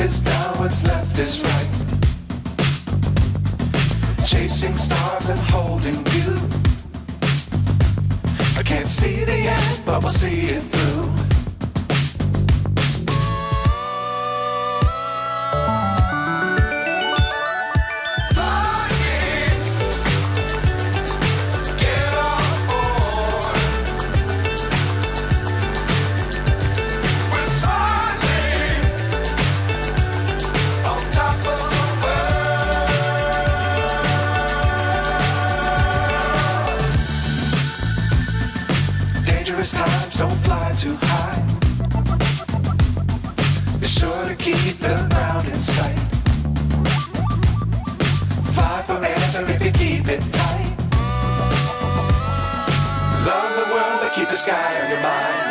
is down, what's left is right. Chasing stars and holding you. I can't see the end, but we'll see it through. Times don't fly too high. Be sure to keep the ground in sight. Fly forever if you keep it tight. Love the world but keep the sky on your mind.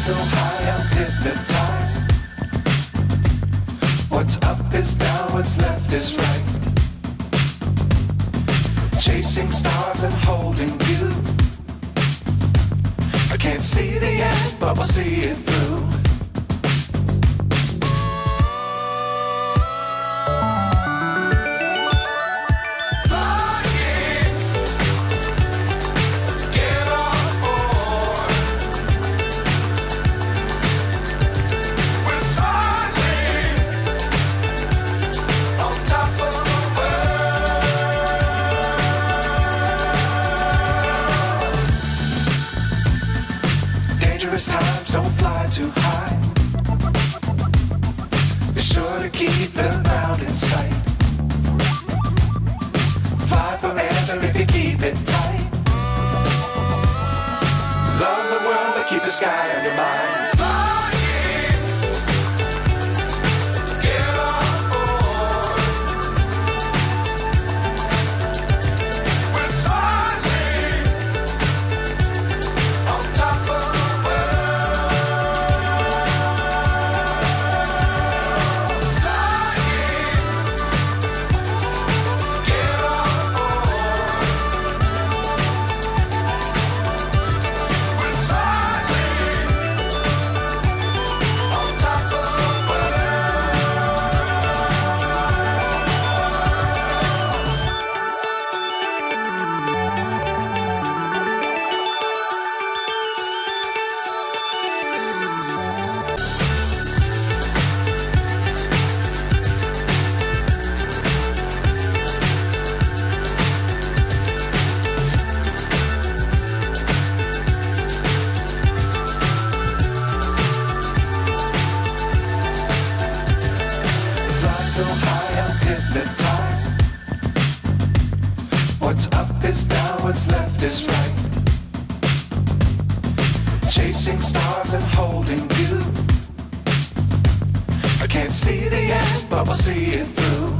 So high I'm hypnotized. What's up is down, what's left is right. Chasing stars and holding you. I can't see the end, but we'll see it through. Times don't fly too high. Be sure to keep the ground in sight. Fly forever if you keep it tight. Love the world but keep the sky on your mind. So high I'm hypnotized. What's up is down, what's left is right. Chasing stars and holding you. I can't see the end, but we'll see it through.